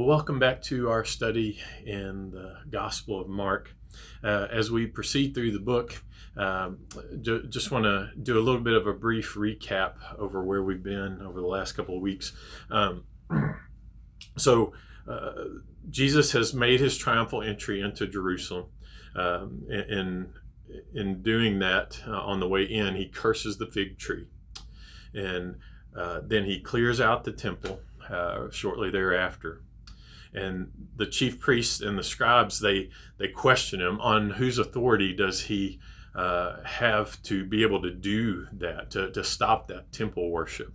Well, welcome back to our study in the Gospel of Mark. As we proceed through the book, just want to do a little bit of a brief recap over where we've been over the last couple of weeks. So, Jesus has made his triumphal entry into Jerusalem. In doing that, on the way in, he curses the fig tree. And then he clears out the temple shortly thereafter. And the chief priests and the scribes, they question him on whose authority does he have to be able to do that, to stop that temple worship.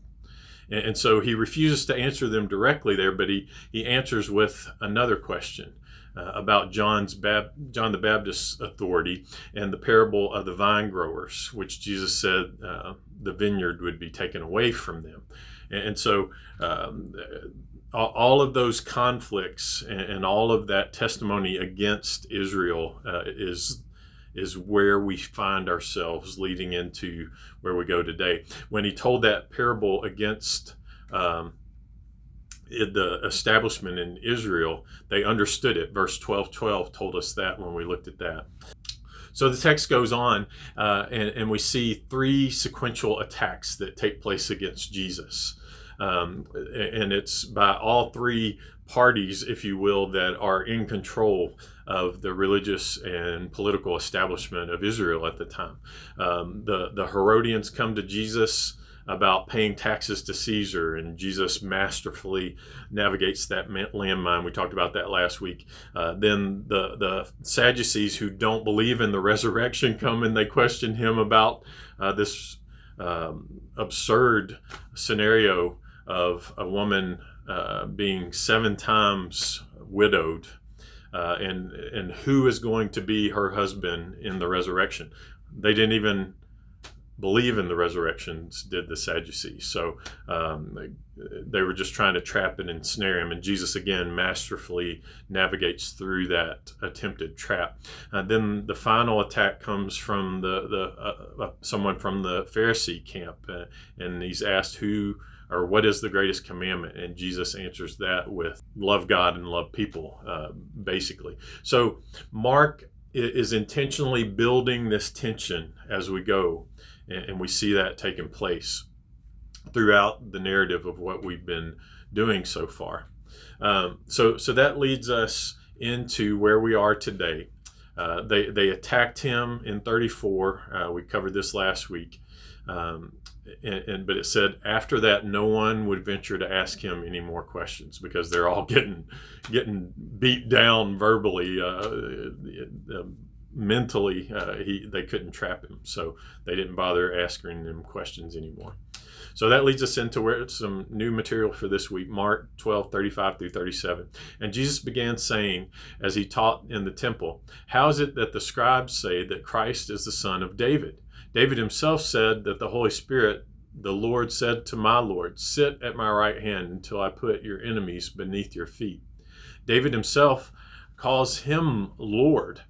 And so he refuses to answer them directly there, but he answers with another question about John the Baptist's authority and the parable of the vine growers, which Jesus said the vineyard would be taken away from them. And so all of those conflicts and all of that testimony against Israel is where we find ourselves leading into where we go today. When he told that parable against the establishment in Israel, they understood it. Verse 12:12 told us that when we looked at that. So the text goes on, and we see three sequential attacks that take place against Jesus. And it's by all three parties, if you will, that are in control of the religious and political establishment of Israel at the time. The Herodians come to Jesus about paying taxes to Caesar, and Jesus masterfully navigates that landmine. We talked about that last week. Then the Sadducees, who don't believe in the resurrection, come and they question him about this absurd scenario of a woman being 7 times widowed, and who is going to be her husband in the resurrection. They didn't even believe in the resurrections, did the Sadducees. So they were just trying to trap and ensnare him, and Jesus again masterfully navigates through that attempted trap. Then the final attack comes from someone from the Pharisee camp, and he's asked what is the greatest commandment? And Jesus answers that with love God and love people, basically. So Mark is intentionally building this tension as we go, and we see that taking place throughout the narrative of what we've been doing so far. So that leads us into where we are today. They attacked him in 34. We covered this last week. But it said after that, no one would venture to ask him any more questions because they're all getting beat down verbally, mentally. They couldn't trap him, so they didn't bother asking him questions anymore. So that leads us into some new material for this week, Mark 12:35 through 37. And Jesus began saying, as he taught in the temple, "How is it that the scribes say that Christ is the son of David? David himself said that the Holy Spirit, the Lord, said to my Lord, 'Sit at my right hand until I put your enemies beneath your feet.' David himself calls him Lord.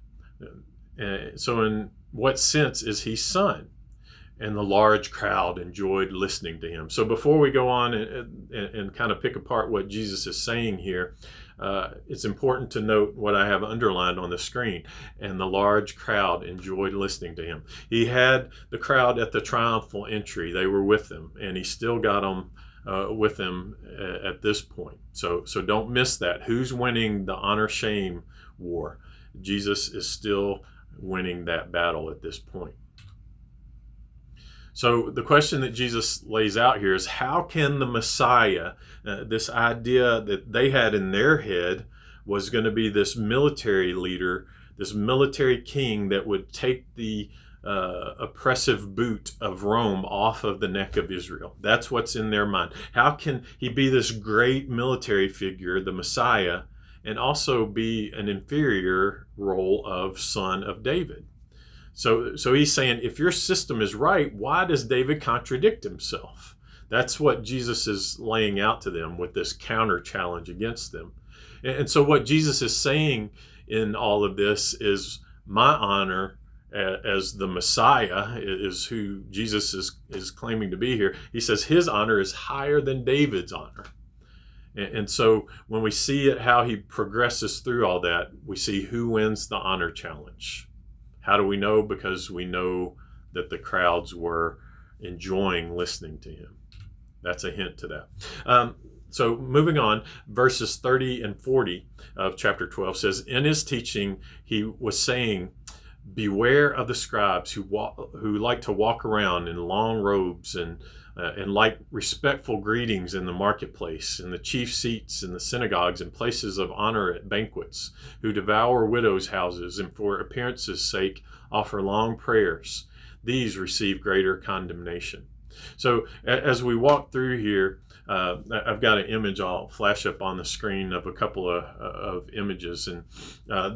So in what sense is he son?" And the large crowd enjoyed listening to him. So before we go on and kind of pick apart what Jesus is saying here, it's important to note what I have underlined on the screen. And the large crowd enjoyed listening to him. He had the crowd at the triumphal entry. They were with him, and he still got them with him at this point. So don't miss that. Who's winning the honor-shame war? Jesus is still winning that battle at this point. So the question that Jesus lays out here is, how can the Messiah, this idea that they had in their head was going to be this military leader, this military king that would take the oppressive boot of Rome off of the neck of Israel? That's what's in their mind. How can he be this great military figure, the Messiah, and also be an inferior role of son of David? So he's saying, if your system is right, why does David contradict himself? That's what Jesus is laying out to them with this counter challenge against them. And so what Jesus is saying in all of this is, my honor as the Messiah is who Jesus is claiming to be here. He says his honor is higher than David's honor. And so when we see it, how he progresses through all that, we see who wins the honor challenge. How do we know? Because we know that the crowds were enjoying listening to him. That's a hint to that. So moving on, verses 30 and 40 of chapter 12 says, in his teaching, he was saying, beware of the scribes who like to walk around in long robes and like respectful greetings in the marketplace, in the chief seats in the synagogues and places of honor at banquets, who devour widows' houses and for appearance's sake offer long prayers. These receive greater condemnation. So as we walk through here, I've got an image I'll flash up on the screen of a couple of images, and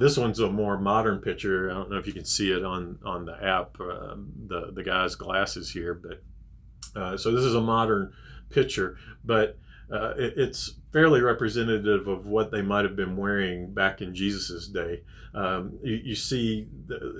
this one's a more modern picture. I don't know if you can see it on the app, the guy's glasses here, but so this is a modern picture, but it's fairly representative of what they might have been wearing back in Jesus's day. You see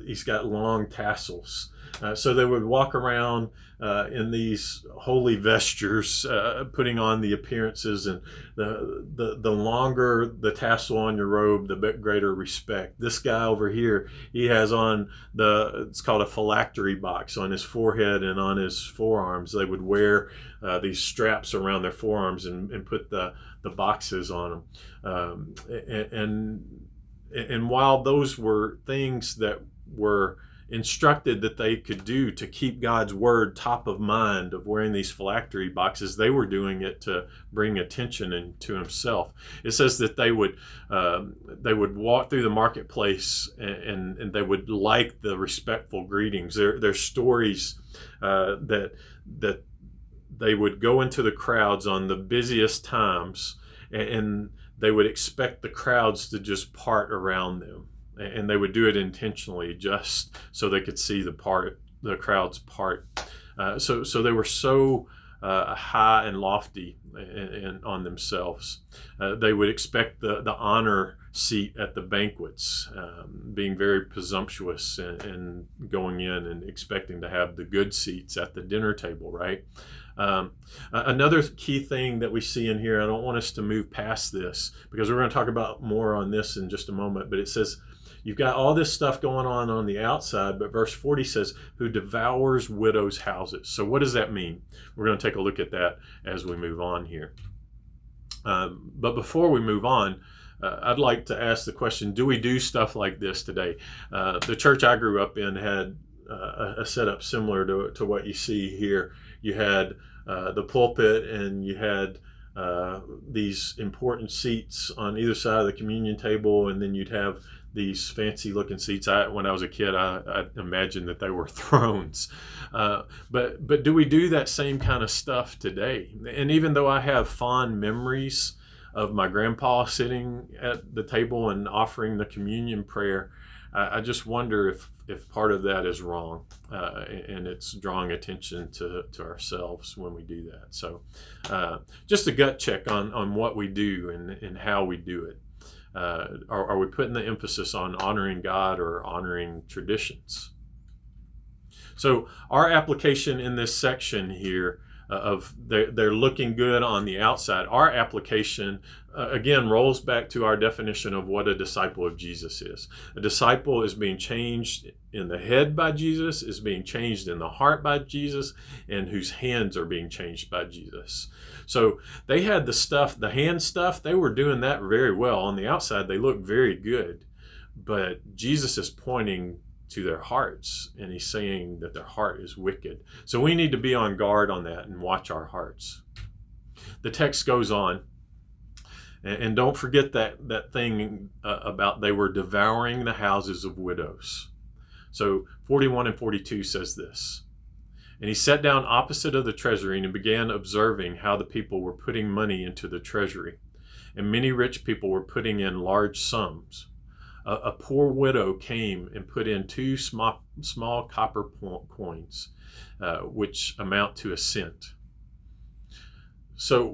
he's got long tassels. So they would walk around in these holy vestures, putting on the appearances, and the longer the tassel on your robe, the greater respect. This guy over here, he has on it's called a phylactery box on his forehead and on his forearms. They would wear these straps around their forearms and put the boxes on them. And while those were things that were instructed that they could do to keep God's word top of mind of wearing these phylactery boxes, they were doing it to bring attention into himself. It says that they would walk through the marketplace and they would like the respectful greetings. There's stories that they would go into the crowds on the busiest times, and they would expect the crowds to just part around them. And they would do it intentionally just so they could see the crowds part. So they were so high and lofty and on themselves. They would expect the honor seat at the banquets, being very presumptuous and going in and expecting to have the good seats at the dinner table, right? Another key thing that we see in here, I don't want us to move past this because we're going to talk about more on this in just a moment, but it says, you've got all this stuff going on the outside, but verse 40 says, who devours widows' houses. So what does that mean? We're going to take a look at that as we move on here. But before we move on, I'd like to ask the question, do we do stuff like this today? The church I grew up in had a setup similar to what you see here. You had the pulpit, and you had these important seats on either side of the communion table, and then you'd have these fancy looking seats. When I was a kid, I imagined that they were thrones. But do we do that same kind of stuff today? And even though I have fond memories of my grandpa sitting at the table and offering the communion prayer, I just wonder if part of that is wrong, and it's drawing attention to ourselves when we do that. So just a gut check on what we do and how we do it. Are we putting the emphasis on honoring God or honoring traditions? So our application in this section here of they're looking good on the outside, our application again rolls back to our definition of what a disciple of Jesus is. A disciple is being changed in the head by Jesus, is being changed in the heart by Jesus, and whose hands are being changed by Jesus. So they had the hand stuff, they were doing that very well. On the outside, they looked very good, but Jesus is pointing to their hearts, and he's saying that their heart is wicked. So we need to be on guard on that and watch our hearts. The text goes on, and don't forget that thing about they were devouring the houses of widows. So 41 and 42 says this, and he sat down opposite of the treasury and began observing how the people were putting money into the treasury, and many rich people were putting in large sums. A poor widow came and put in 2 small copper coins, which amount to a cent. So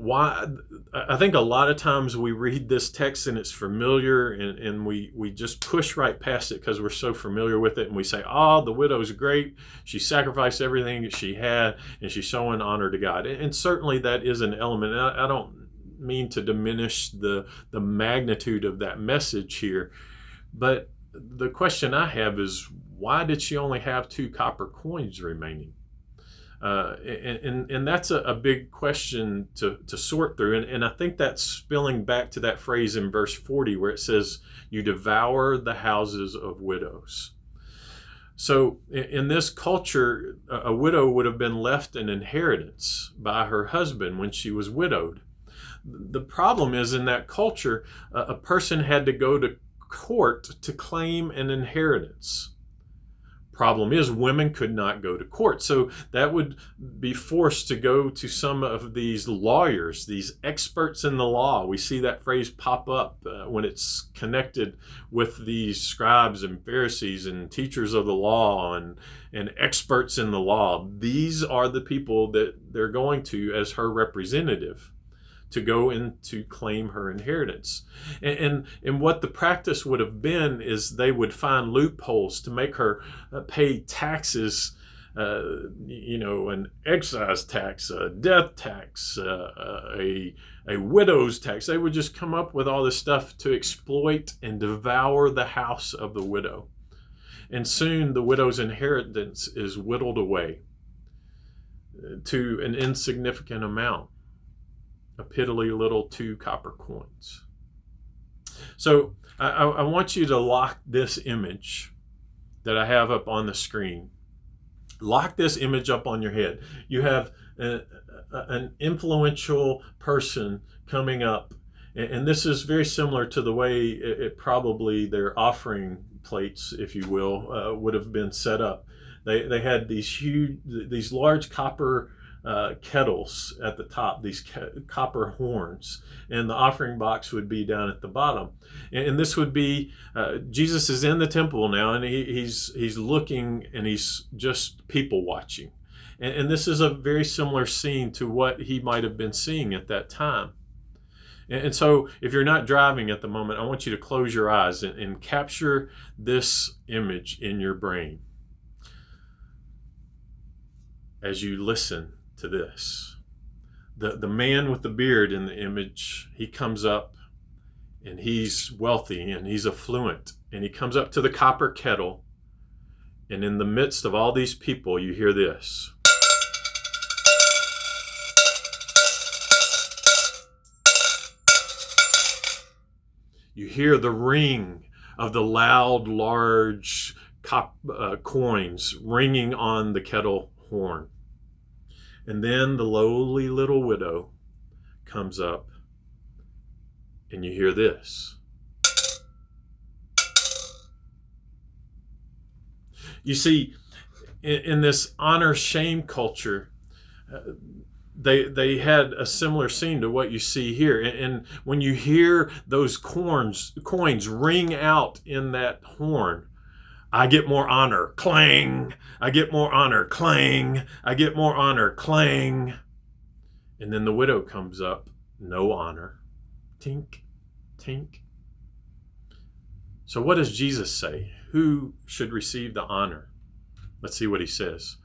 I think a lot of times we read this text and it's familiar, and we just push right past it because we're so familiar with it, and we say, oh, the widow's great. She sacrificed everything that she had, and she's showing honor to God. And certainly that is an element. I don't mean to diminish the magnitude of that message here. But the question I have is, why did she only have 2 copper coins remaining? And that's a big question to sort through. And I think that's spilling back to that phrase in verse 40 where it says, you devour the houses of widows. So in this culture, a widow would have been left an inheritance by her husband when she was widowed. The problem is, in that culture, a person had to go to court to claim an inheritance. Problem is, women could not go to court. So that would be forced to go to some of these lawyers, these experts in the law. We see that phrase pop up when it's connected with these scribes and Pharisees and teachers of the law and experts in the law. These are the people that they're going to as her representative to go in to claim her inheritance. And what the practice would have been is they would find loopholes to make her pay taxes, an excise tax, a death tax, a widow's tax. They would just come up with all this stuff to exploit and devour the house of the widow. And soon the widow's inheritance is whittled away to an insignificant amount. A piddly little 2 copper coins. So I want you to lock this image that I have up on the screen. Lock this image up on your head. You have an influential person coming up, and this is very similar to the way it probably their offering plates, if you will, would have been set up. They had these large copper kettles at the top, these copper horns, and the offering box would be down at the bottom. And this would be Jesus is in the temple now, and he's looking, and he's just people watching. And this is a very similar scene to what he might have been seeing at that time. And so if you're not driving at the moment, I want you to close your eyes and capture this image in your brain as you listen to this. The man with the beard in the image, he comes up, and he's wealthy and he's affluent, and he comes up to the copper kettle, and in the midst of all these people, you hear this. You hear the ring of the loud, large coins ringing on the kettle horn. And then the lowly little widow comes up, and you hear this. You see, in this honor-shame culture, they had a similar scene to what you see here. And when you hear those coins ring out in that horn, I get more honor, clang. I get more honor, clang. I get more honor, clang. And then the widow comes up, no honor, tink, tink. So what does Jesus say? Who should receive the honor? Let's see what he says.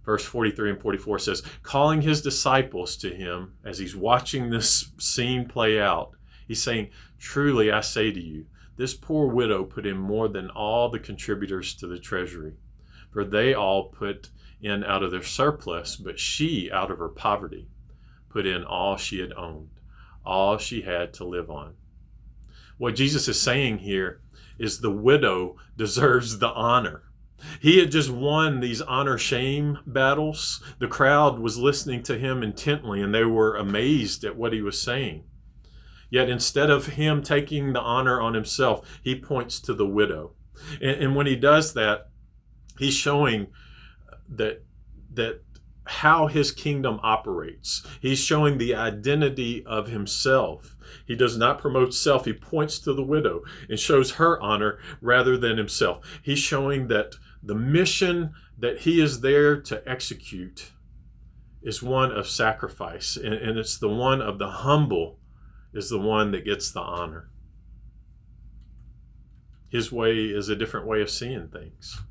Verse 43 and 44 says, calling his disciples to him as he's watching this scene play out, he's saying, truly I say to you, this poor widow put in more than all the contributors to the treasury, for they all put in out of their surplus, but she, out of her poverty, put in all she had owned, all she had to live on. What Jesus is saying here is the widow deserves the honor. He had just won these honor-shame battles. The crowd was listening to him intently, and they were amazed at what he was saying. Yet instead of him taking the honor on himself, he points to the widow. And when he does that, he's showing that how his kingdom operates. He's showing the identity of himself. He does not promote self. He points to the widow and shows her honor rather than himself. He's showing that the mission that he is there to execute is one of sacrifice, and it's the one of the humble is the one that gets the honor. His way is a different way of seeing things.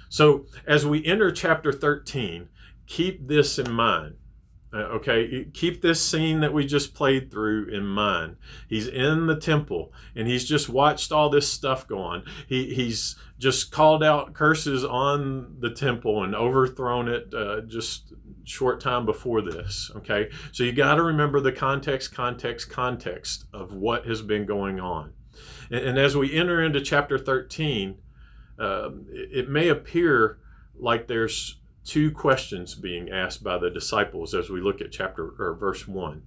So as we enter chapter 13, keep this in mind. Okay, keep this scene that we just played through in mind. He's in the temple and he's just watched all this stuff go on. He's just called out curses on the temple and overthrown it just short time before this. Okay, so you got to remember the context of what has been going on. And as we enter into chapter 13, it may appear like there's two questions being asked by the disciples as we look at verse 1.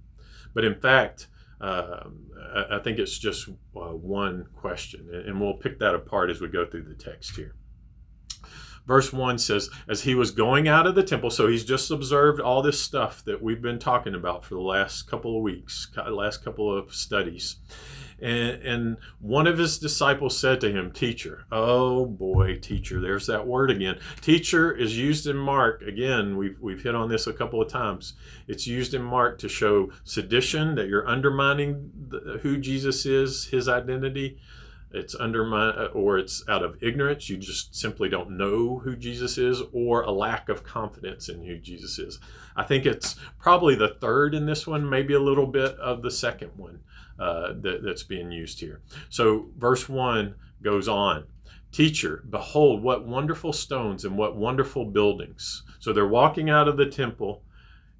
But in fact, I think it's just one question, and we'll pick that apart as we go through the text here. Verse 1 says, as he was going out of the temple, so he's just observed all this stuff that we've been talking about for the last couple of weeks, last couple of studies. And one of his disciples said to him, teacher. Oh boy, teacher, there's that word again. Teacher is used in Mark. Again, we've hit on this a couple of times. It's used in Mark to show sedition, that you're undermining who Jesus is, his identity. It's or it's out of ignorance. You just simply don't know who Jesus is, or a lack of confidence in who Jesus is. I think it's probably the third in this one, maybe a little bit of the second one that's being used here. So verse 1 goes on. Teacher, behold, what wonderful stones and what wonderful buildings. So they're walking out of the temple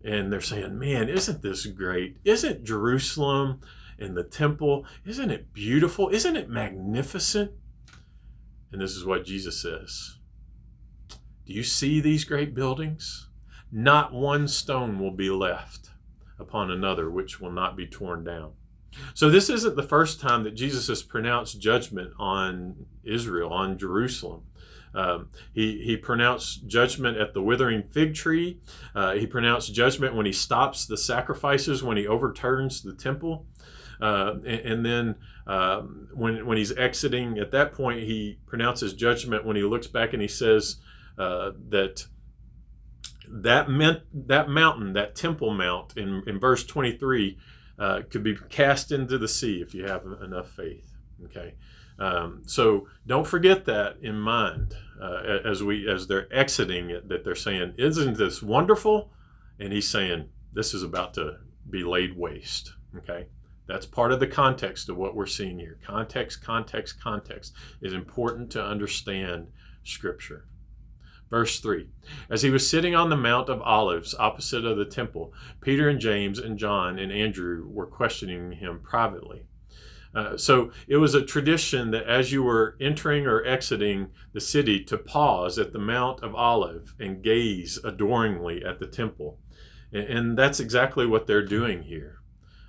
and they're saying, man, isn't this great? Isn't Jerusalem and the temple, isn't it beautiful? Isn't it magnificent? And this is what Jesus says. Do you see these great buildings? Not one stone will be left upon another which will not be torn down. So this isn't the first time that Jesus has pronounced judgment on Israel, on Jerusalem. He pronounced judgment at the withering fig tree. He pronounced judgment when he stops the sacrifices, when he overturns the temple. And then when he's exiting, at that point, he pronounces judgment when he looks back and he says that mountain, that Temple Mount in verse 23, could be cast into the sea if you have enough faith. Okay, so don't forget that in mind as they're exiting it, that they're saying, "Isn't this wonderful?" And he's saying, "This is about to be laid waste." Okay, that's part of the context of what we're seeing here. Context is important to understand Scripture. Verse 3, as he was sitting on the Mount of Olives opposite of the temple, Peter and James and John and Andrew were questioning him privately. So it was a tradition that as you were entering or exiting the city to pause at the Mount of Olives and gaze adoringly at the temple. And that's exactly what they're doing here.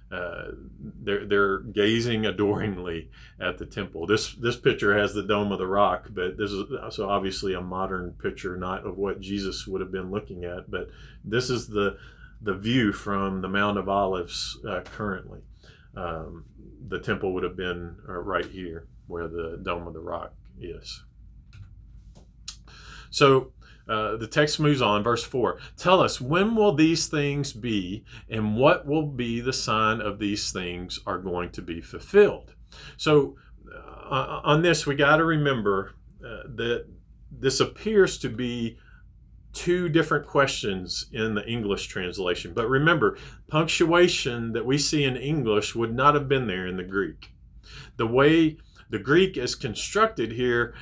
They're gazing adoringly at the temple. This picture has the Dome of the Rock, but this is so obviously a modern picture, not of what Jesus would have been looking at, but this is the view from the Mount of Olives currently. The temple would have been right here where the Dome of the Rock is. So the text moves on, verse 4. Tell us, when will these things be, and what will be the sign of these things are going to be fulfilled? So on this, we got to remember that this appears to be two different questions in the English translation. But remember, punctuation that we see in English would not have been there in the Greek. The way the Greek is constructed here,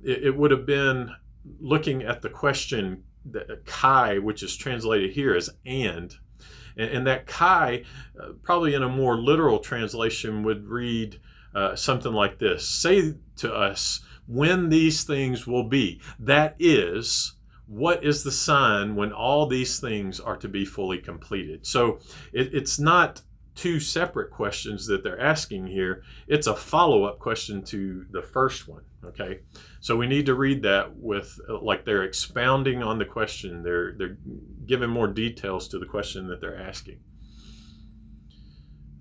it would have been looking at the question, the kai, which is translated here as and that kai, probably in a more literal translation, would read something like this. Say to us when these things will be. That is, what is the sign when all these things are to be fully completed? So it's not two separate questions that they're asking here. It's a follow-up question to the first one. Okay, so we need to read that with like they're expounding on the question. They're giving more details to the question that they're asking.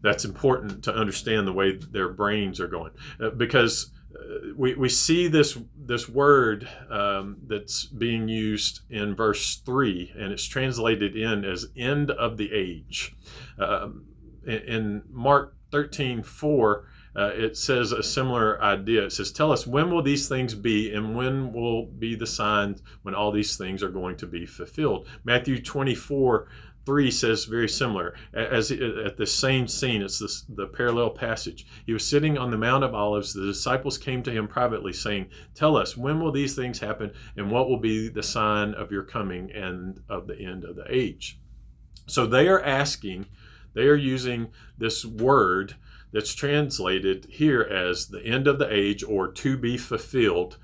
That's important to understand the way their brains are going, because we see this word that's being used in verse 3, and it's translated in as end of the age. In Mark 13:4, it says a similar idea. It says, tell us, when will these things be, and when will be the signs when all these things are going to be fulfilled? Matthew 24, 3 says very similar. As at the same scene, it's the parallel passage. He was sitting on the Mount of Olives. The disciples came to him privately, saying, "Tell us, when will these things happen, and what will be the sign of your coming and of the end of the age?" So they are using this word that's translated here as the end of the age or to be fulfilled.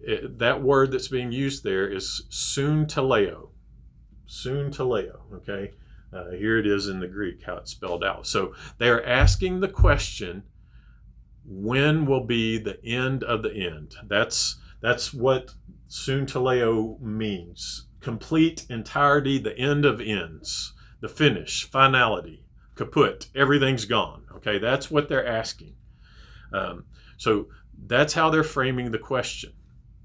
That word that's being used there is soon teleo. Soon teleo, okay? Here it is in the Greek, how it's spelled out. So they're asking the question, when will be the end of the end? That's what soon teleo means. Complete, entirety, the end of ends, the finish, finality, kaput, everything's gone, okay? That's what they're asking. So that's how they're framing the question.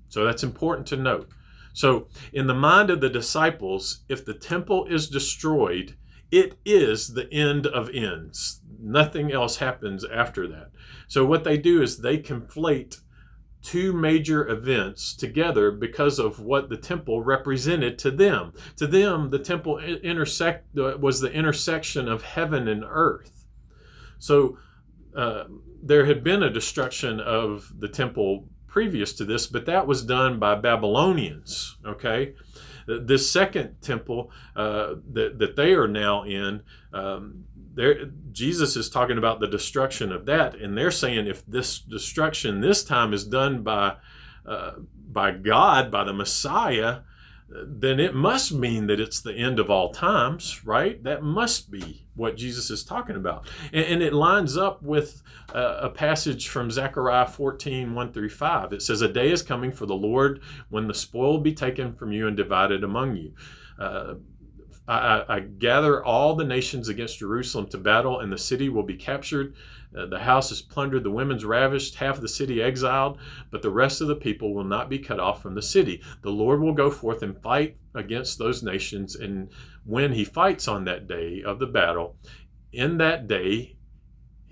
So that's important to note. So in the mind of the disciples, if the temple is destroyed, it is the end of ends. Nothing else happens after that. So what they do is they conflate two major events together because of what the temple represented to them. To them, the temple was the intersection of heaven and earth. So there had been a destruction of the temple previous to this, but that was done by Babylonians, okay? This second temple that they are now in, Jesus is talking about the destruction of that, and they're saying if this destruction this time is done by God, by the Messiah, then it must mean that it's the end of all times, right? That must be what Jesus is talking about. And it lines up with a passage from Zechariah 14, 1-5. It says, "A day is coming for the Lord when the spoil will be taken from you and divided among you. I gather all the nations against Jerusalem to battle, and the city will be captured. The house is plundered, the women's ravished, half of the city exiled, but the rest of the people will not be cut off from the city. The Lord will go forth and fight against those nations, and when he fights on that day of the battle, in that day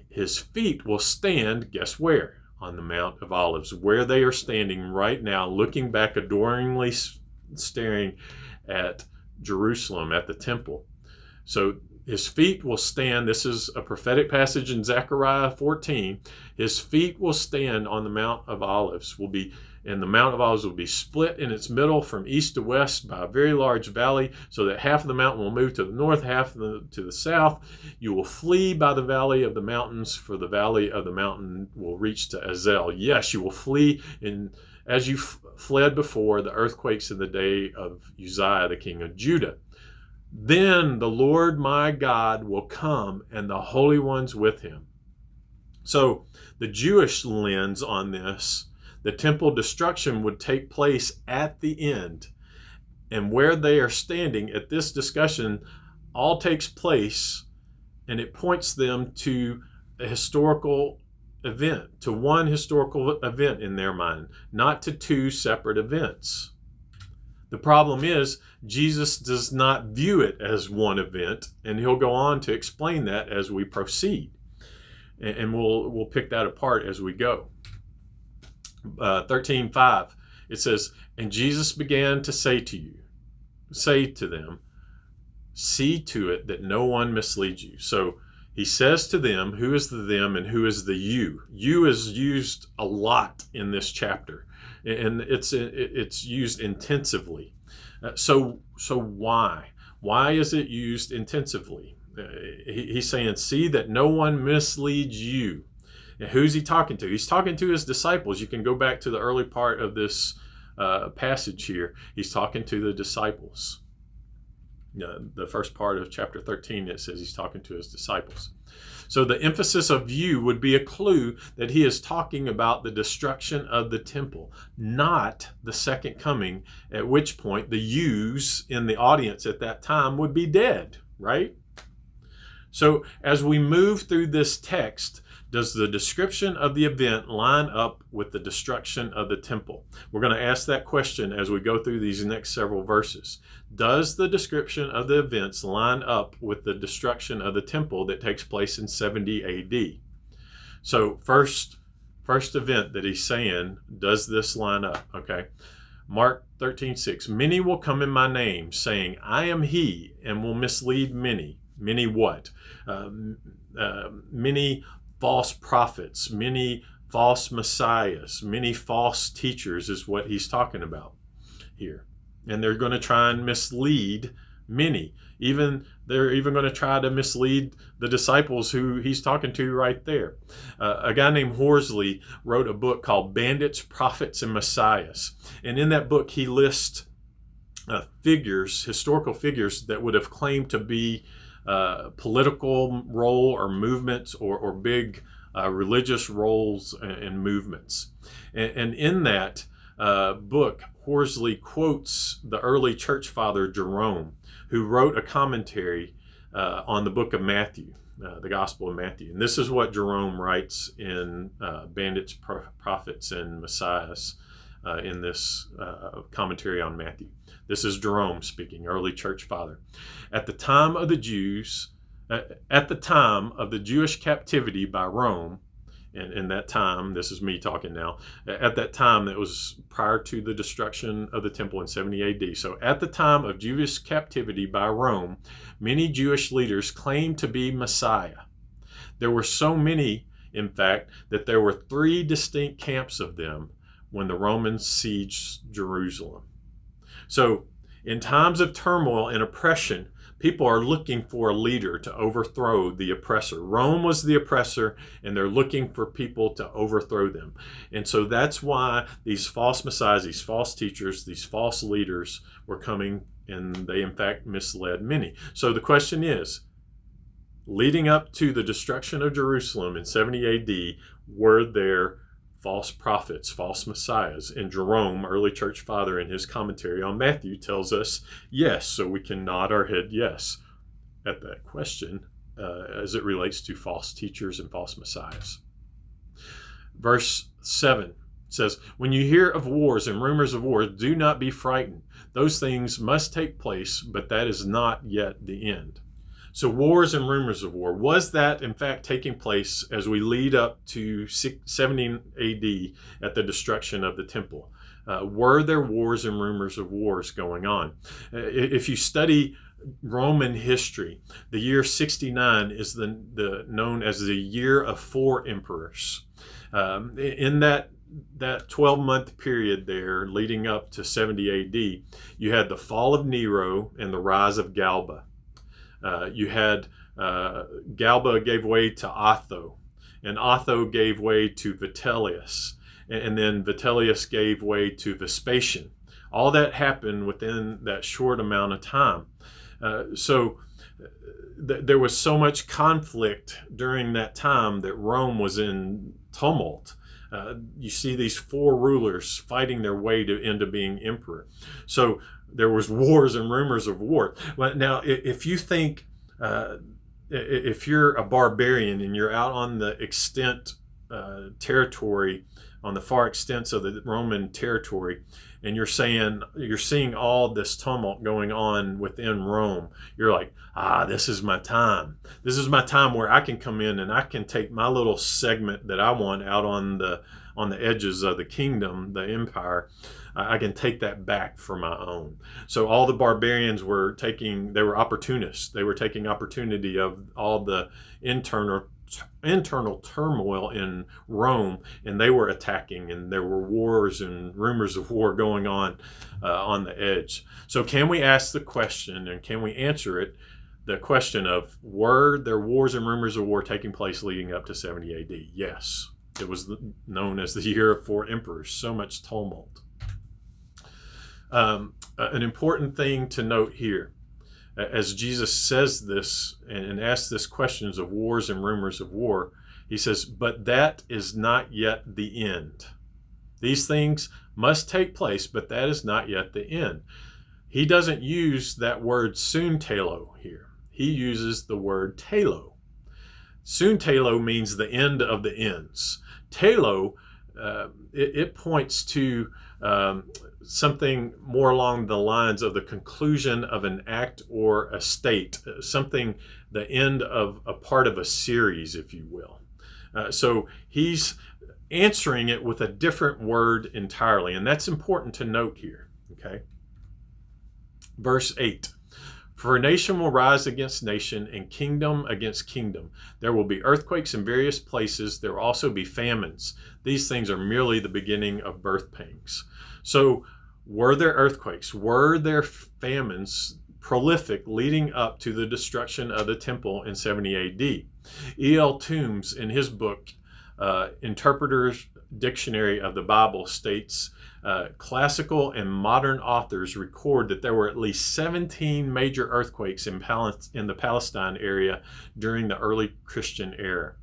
his feet will stand," guess where? On the Mount of Olives, where they are standing right now, looking back, adoringly staring at Jerusalem, at the temple. So his feet will stand. This is a prophetic passage in Zechariah 14. His feet will stand on the Mount of Olives, and the Mount of Olives will be split in its middle from east to west by a very large valley, so that half of the mountain will move to the north, half to the south. You will flee by the valley of the mountains, for the valley of the mountain will reach to Azel. Yes, you will flee as you fled before the earthquakes in the day of Uzziah, the king of Judah. Then the Lord my God will come, and the holy ones with him." So the Jewish lens on this, the temple destruction would take place at the end. And where they are standing at this discussion all takes place, and it points them to a historical event, to one historical event in their mind, not to two separate events. The problem is Jesus does not view it as one event, and he'll go on to explain that as we proceed. And we'll pick that apart as we go. 13:5, it says, "And Jesus began to say to them, see to it that no one misleads you." So he says to them, who is the them and who is the you? You is used a lot in this chapter, and it's used intensively. So why? Why is it used intensively? He's saying, see that no one misleads you. And who's he talking to? He's talking to his disciples. You can go back to the early part of this passage here. He's talking to the disciples. The first part of chapter 13, it says he's talking to his disciples. So the emphasis of you would be a clue that he is talking about the destruction of the temple, not the second coming, at which point the yous in the audience at that time would be dead, right? So as we move through this text, does the description of the event line up with the destruction of the temple? We're going to ask that question as we go through these next several verses. Does the description of the events line up with the destruction of the temple that takes place in 70 AD? So first event that he's saying, does this line up? Okay. Mark 13:6, many will come in my name, saying, I am he, and will mislead many. Many what? Many false prophets, many false messiahs, many false teachers is what he's talking about here. And they're going to try and mislead many. They're even going to try to mislead the disciples who he's talking to right there. A guy named Horsley wrote a book called Bandits, Prophets, and Messiahs. And in that book, he lists historical figures that would have claimed to be political role or movements or big religious roles and movements. And in that book, Horsley quotes the early church father Jerome, who wrote a commentary on the book of Matthew, the Gospel of Matthew. And this is what Jerome writes in Bandits, Prophets, and Messiahs in this commentary on Matthew. This is Jerome speaking, early church father. At the time of the Jewish captivity by Rome, and in that time, this is me talking now, at that time that was prior to the destruction of the temple in 70 AD. So at the time of Jewish captivity by Rome, many Jewish leaders claimed to be Messiah. There were so many, in fact, that there were 3 distinct camps of them when the Romans sieged Jerusalem. So in times of turmoil and oppression, people are looking for a leader to overthrow the oppressor. Rome was the oppressor, and they're looking for people to overthrow them. And so that's why these false messiahs, these false teachers, these false leaders were coming, and they in fact misled many. So the question is, leading up to the destruction of Jerusalem in 70 AD, were there false prophets, false messiahs? And Jerome, early church father, in his commentary on Matthew tells us yes, so we can nod our head yes at that question as it relates to false teachers and false messiahs. Verse 7 says, when you hear of wars and rumors of wars, do not be frightened. Those things must take place, but that is not yet the end. So wars and rumors of war, was that in fact taking place as we lead up to 70 AD at the destruction of the temple? Were there wars and rumors of wars going on? If you study Roman history, the year 69 is known as the year of 4 emperors. In that 12-month period there leading up to 70 AD, you had the fall of Nero and the rise of Galba. You had Galba gave way to Otho, and Otho gave way to Vitellius, and then Vitellius gave way to Vespasian. All that happened within that short amount of time. There was so much conflict during that time that Rome was in tumult. You see these 4 rulers fighting their way into being emperor. So there was wars and rumors of war. Well, now, if you think, if you're a barbarian and you're out on the extent territory, on the far extents of the Roman territory, and you're seeing all this tumult going on within Rome, you're like, this is my time. This is my time where I can come in and I can take my little segment that I want out on the edges of the kingdom, the empire. I can take that back for my own. So all the barbarians they were opportunists. They were taking opportunity of all the internal turmoil in Rome, and they were attacking, and there were wars and rumors of war going on the edge. So can we ask the question, and can we answer it, the question of, were there wars and rumors of war taking place leading up to 70 AD? Yes. It was known as the year of 4 emperors, so much tumult. An important thing to note here, as Jesus says this and asks this questions of wars and rumors of war, he says, but that is not yet the end. These things must take place, but that is not yet the end. He doesn't use that word soon telo here. He uses the word telo. Soon telo means the end of the ends. Telo, it points to something more along the lines of the conclusion of an act or a state, something, the end of a part of a series, if you will. So he's answering it with a different word entirely. And that's important to note here. Okay. Verse 8. For nation will rise against nation and kingdom against kingdom. There will be earthquakes in various places. There will also be famines. These things are merely the beginning of birth pangs. So were there earthquakes? Were there famines prolific leading up to the destruction of the temple in 70 AD? E.L. Toombs, in his book, Interpreter's Dictionary of the Bible, states classical and modern authors record that there were at least 17 major earthquakes in the Palestine area during the early Christian era.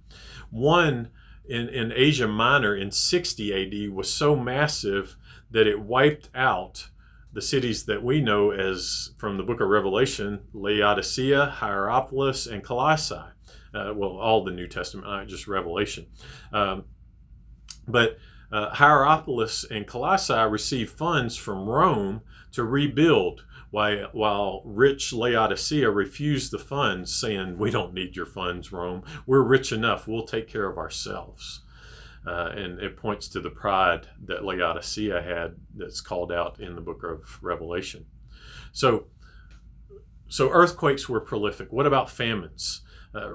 One in Asia Minor in 60 AD was so massive that it wiped out the cities that we know as, from the book of Revelation, Laodicea, Hierapolis, and Colossae. All the New Testament, not just Revelation. But Hierapolis and Colossae received funds from Rome to rebuild, while rich Laodicea refused the funds, saying, "We don't need your funds, Rome. We're rich enough. We'll take care of ourselves." And it points to the pride that Laodicea had that's called out in the book of Revelation. So earthquakes were prolific. What about famines?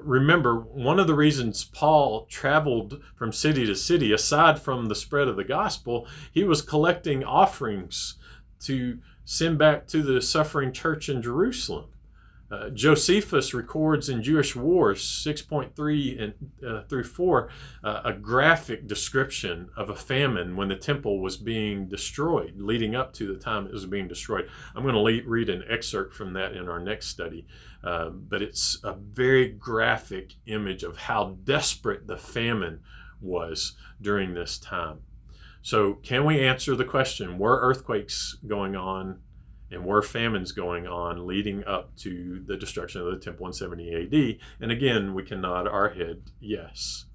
Remember, one of the reasons Paul traveled from city to city, aside from the spread of the gospel, he was collecting offerings to send back to the suffering church in Jerusalem. Josephus records in Jewish Wars 6.3 through 4 a graphic description of a famine when the temple was being destroyed, leading up to the time it was being destroyed. I'm going to read an excerpt from that in our next study, but it's a very graphic image of how desperate the famine was during this time. So can we answer the question, were earthquakes going on and were famines going on leading up to the destruction of the temple in 70 AD? And again, we can nod our head yes.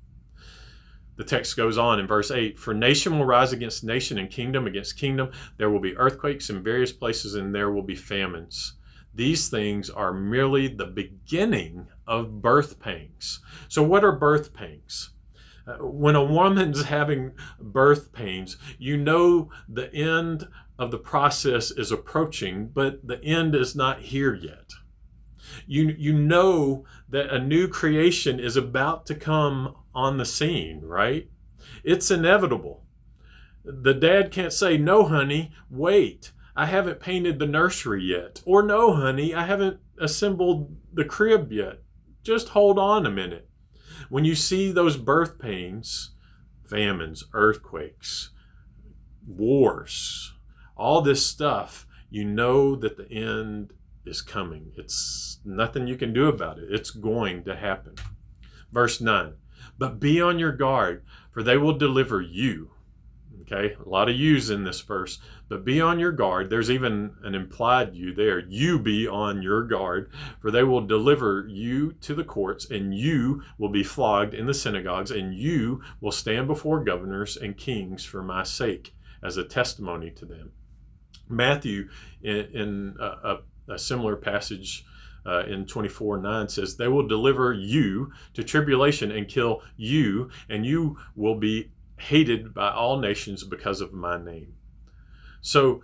The text goes on in verse 8, for nation will rise against nation and kingdom against kingdom. There will be earthquakes in various places and there will be famines. These things are merely the beginning of birth pangs. So what are birth pangs? When a woman's having birth pains, you know the end of the process is approaching, but the end is not here yet. You know that a new creation is about to come on the scene, right? It's inevitable. The dad can't say, "No, honey, wait, I haven't painted the nursery yet," or "No, honey, I haven't assembled the crib yet. Just hold on a minute." When you see those birth pains, famines, earthquakes, wars, all this stuff, you know that the end is coming. It's nothing you can do about it. It's going to happen. Verse 9, but be on your guard, for they will deliver you. Okay, a lot of yous in this verse, but be on your guard. There's even an implied you there. You be on your guard, for they will deliver you to the courts, and you will be flogged in the synagogues, and you will stand before governors and kings for my sake as a testimony to them. Matthew, in a similar passage in 24:9 says, they will deliver you to tribulation and kill you, and you will be hated by all nations because of my name. So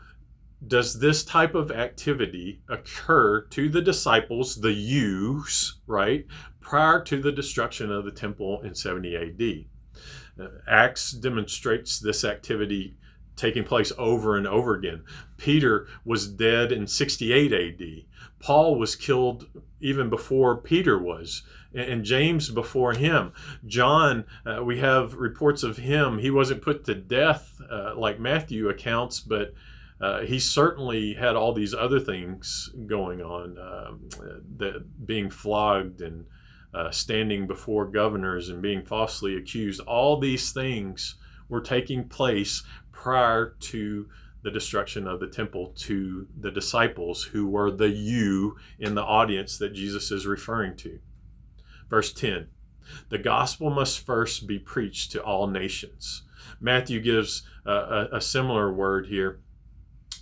does this type of activity occur to the disciples, the yous, right, prior to the destruction of the temple in 70 AD? Acts demonstrates this activity taking place over and over again. Peter was dead in 68 AD. Paul was killed even before Peter was, and James before him. John, we have reports of him. He wasn't put to death like Matthew accounts, but he certainly had all these other things going on, being flogged and standing before governors and being falsely accused. All these things were taking place prior to the destruction of the temple to the disciples, who were the you in the audience that Jesus is referring to. Verse 10, the gospel must first be preached to all nations. Matthew gives a similar word here,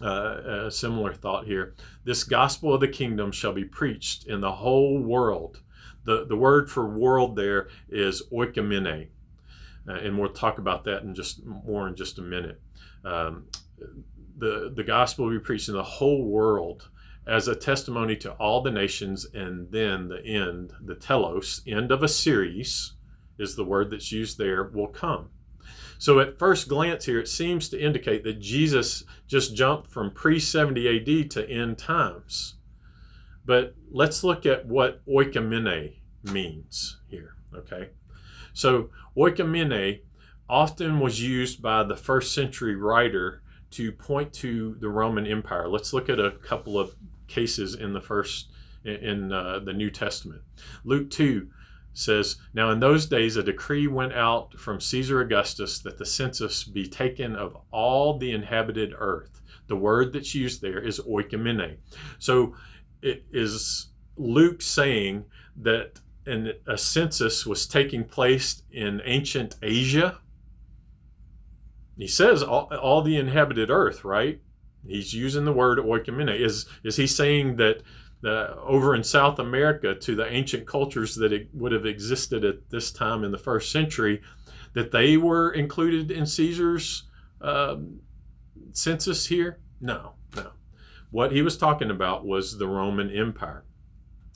a similar thought here. This gospel of the kingdom shall be preached in the whole world. The word for world there is oikomene. and we'll talk about that in just a minute. The gospel will be preached in the whole world as a testimony to all the nations, and then the end, the telos, end of a series, is the word that's used there, will come. So at first glance here, it seems to indicate that Jesus just jumped from pre-70 AD to end times. But let's look at what oikomene means here, okay? So oikomene often was used by the first century writer to point to the Roman Empire. Let's look at a couple of cases in the New Testament. Luke 2 says, "Now in those days a decree went out from Caesar Augustus that the census be taken of all the inhabited earth." The word that's used there is oikomene. So it is Luke saying that a census was taking place in ancient Asia? He says all the inhabited earth, right? He's using the word oikomene. Is he saying that over in South America, to the ancient cultures that it would have existed at this time in the first century, that they were included in Caesar's census here? No. What he was talking about was the Roman Empire.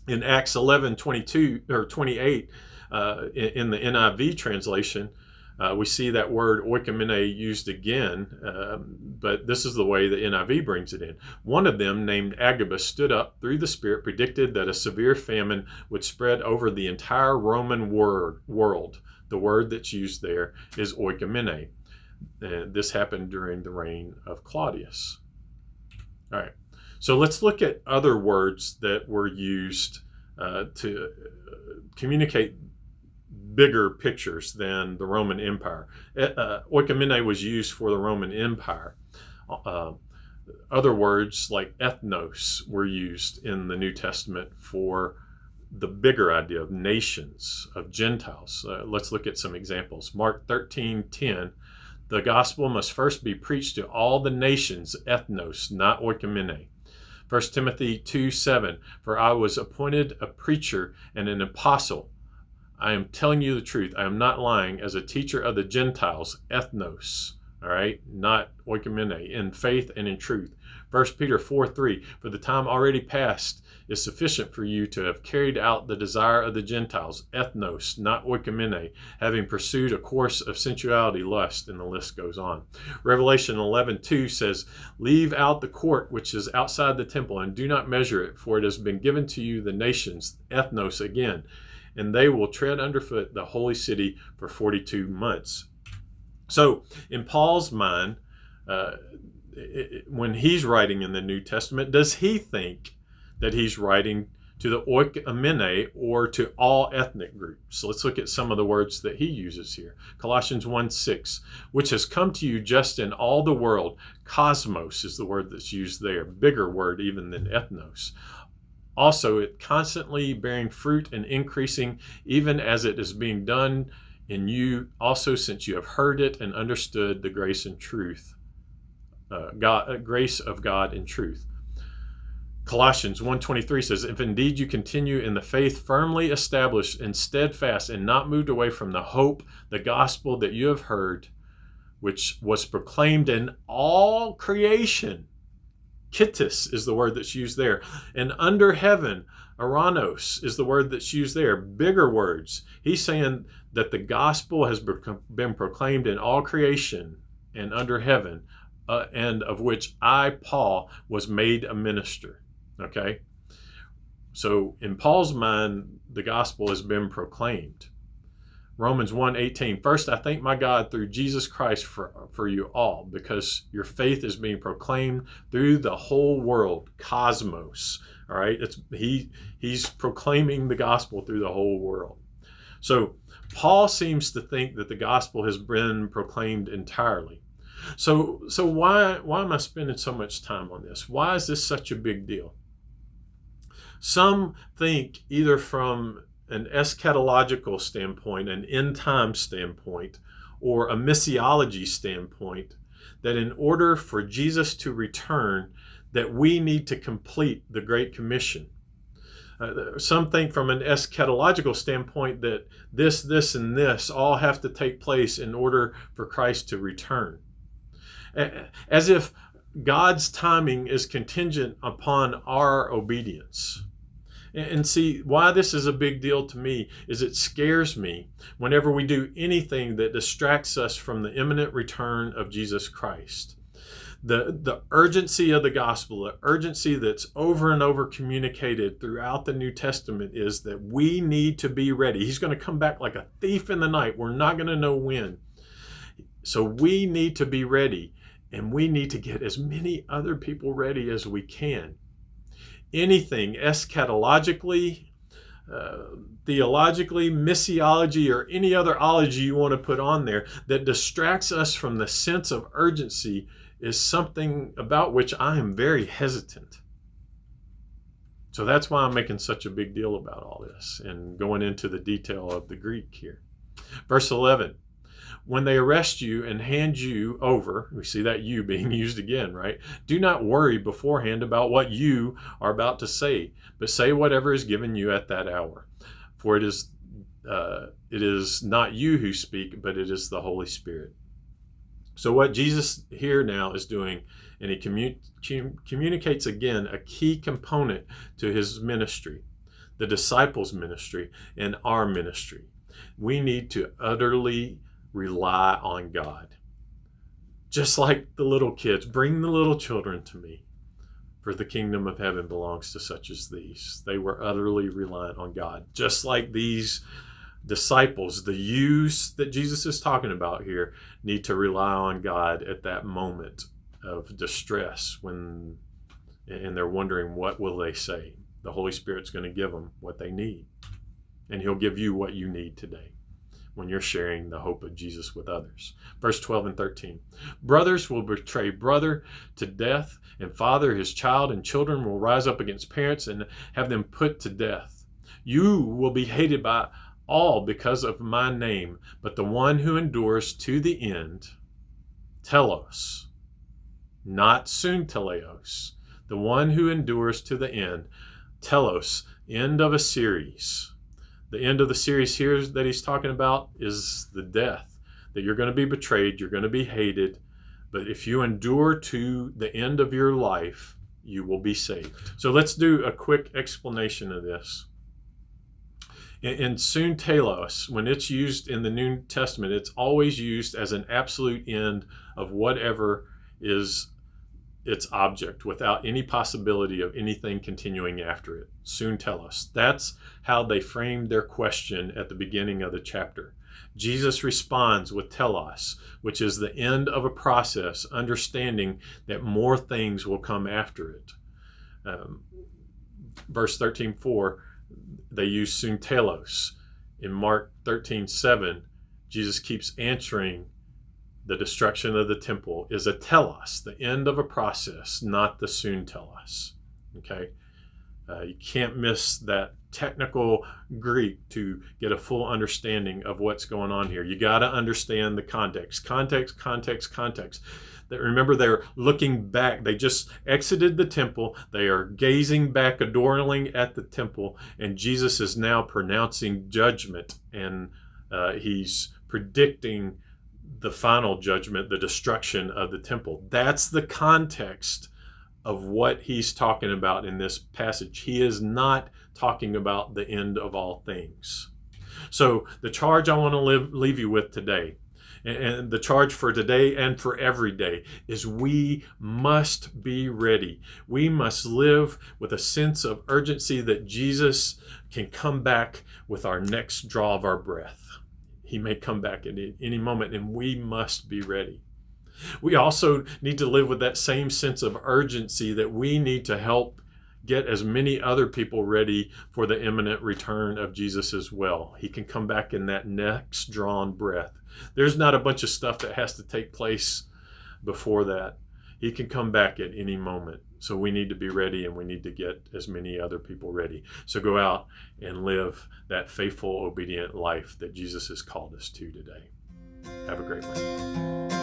In Acts 11:22 or 28, in the NIV translation, we see that word oikomene used again, but this is the way the NIV brings it in. "One of them, named Agabus, stood up through the Spirit, predicted that a severe famine would spread over the entire Roman world." The word that's used there is oikomene. This happened during the reign of Claudius. All right, so let's look at other words that were used to communicate bigger pictures than the Roman Empire. Oikomene was used for the Roman Empire. Other words like ethnos were used in the New Testament for the bigger idea of nations, of Gentiles. Let's look at some examples. Mark 13:10, "The gospel must first be preached to all the nations," ethnos, not oikomene. 1 Timothy 2:7, "For I was appointed a preacher and an apostle. I am telling you the truth. I am not lying, as a teacher of the Gentiles," ethnos, all right, not oikomene, "in faith and in truth." 1 Peter 4:3, "For the time already past is sufficient for you to have carried out the desire of the Gentiles," ethnos, not oikomene, "having pursued a course of sensuality, lust," and the list goes on. Revelation 11:2 says, "Leave out the court which is outside the temple, and do not measure it, for it has been given to you the nations," ethnos again, "and they will tread underfoot the holy city for 42 months. So in Paul's mind, when he's writing in the New Testament, does he think that he's writing to the oikomene or to all ethnic groups? So let's look at some of the words that he uses here. Colossians 1:6, "which has come to you just in all the world." Cosmos is the word that's used there, bigger word even than ethnos. "Also, it constantly bearing fruit and increasing, even as it is being done in you also, since you have heard it and understood the grace and truth, grace of God in truth." Colossians 1:23 says, "If indeed you continue in the faith, firmly established and steadfast, and not moved away from the hope, the gospel that you have heard, which was proclaimed in all creation." Kittis is the word that's used there. "And under heaven," Aranos is the word that's used there. Bigger words. He's saying that the gospel has been proclaimed in all creation and under heaven, and of which I, Paul, was made a minister. Okay? So in Paul's mind, the gospel has been proclaimed. Romans 1:18, "First I thank my God through Jesus Christ for you all, because your faith is being proclaimed through the whole world." Cosmos, all right? He's proclaiming the gospel through the whole world. So Paul seems to think that the gospel has been proclaimed entirely. So why am I spending so much time on this? Why is this such a big deal? Some think, either from an eschatological standpoint, an end time standpoint, or a missiology standpoint, that in order for Jesus to return, that we need to complete the Great Commission. Some think from an eschatological standpoint that this, and this all have to take place in order for Christ to return. As if God's timing is contingent upon our obedience. And see, why this is a big deal to me is it scares me whenever we do anything that distracts us from the imminent return of Jesus Christ. The urgency of the gospel, the urgency that's over and over communicated throughout the New Testament is that we need to be ready. He's going to come back like a thief in the night. We're not going to know when. So we need to be ready, and we need to get as many other people ready as we can. Anything eschatologically, theologically, missiology, or any other ology you want to put on there that distracts us from the sense of urgency is something about which I am very hesitant. So that's why I'm making such a big deal about all this and going into the detail of the Greek here. Verse 11. When they arrest you and hand you over, we see that you being used again, right? Do not worry beforehand about what you are about to say, but say whatever is given you at that hour. For it is not you who speak, but it is the Holy Spirit. So what Jesus here now is doing, and he communicates again a key component to his ministry, the disciples' ministry and our ministry. We need to utterly rely on God. Just like the little kids, bring the little children to me, for the kingdom of heaven belongs to such as these. They were utterly reliant on God. Just like these disciples, the yous that Jesus is talking about here, need to rely on God at that moment of distress and they're wondering, what will they say? The Holy Spirit's going to give them what they need. And he'll give you what you need today when you're sharing the hope of Jesus with others. Verse 12 and 13. Brothers will betray brother to death, and father his child, and children will rise up against parents and have them put to death. You will be hated by all because of my name, but the one who endures to the end, telos, not soon teleos, the one who endures to the end, telos, end of a series. The end of the series here that he's talking about is the death, that you're going to be betrayed, you're going to be hated, but if you endure to the end of your life, you will be saved. So let's do a quick explanation of this. In soon telos, when it's used in the New Testament, it's always used as an absolute end of whatever is its object, without any possibility of anything continuing after it. Soon telos. That's how they framed their question at the beginning of the chapter. Jesus responds with telos, which is the end of a process, understanding that more things will come after it. Verse 13:4, they use soon telos. In Mark 13:7, Jesus keeps answering the destruction of the temple is a telos, the end of a process, not the soon telos. Okay? You can't miss that technical Greek to get a full understanding of what's going on here. You got to understand the context. Context. Remember, they're looking back. They just exited the temple. They are gazing back, adoring at the temple, and Jesus is now pronouncing judgment, and he's predicting the final judgment, the destruction of the temple. That's the context of what he's talking about in this passage. He is not talking about the end of all things. So the charge I want to leave you with today, and the charge for today and for every day, is we must be ready. We must live with a sense of urgency that Jesus can come back with our next draw of our breath. He may come back at any moment, and we must be ready. We also need to live with that same sense of urgency that we need to help get as many other people ready for the imminent return of Jesus as well. He can come back in that next drawn breath. There's not a bunch of stuff that has to take place before that. He can come back at any moment. So we need to be ready, and we need to get as many other people ready. So go out and live that faithful, obedient life that Jesus has called us to today. Have a great one.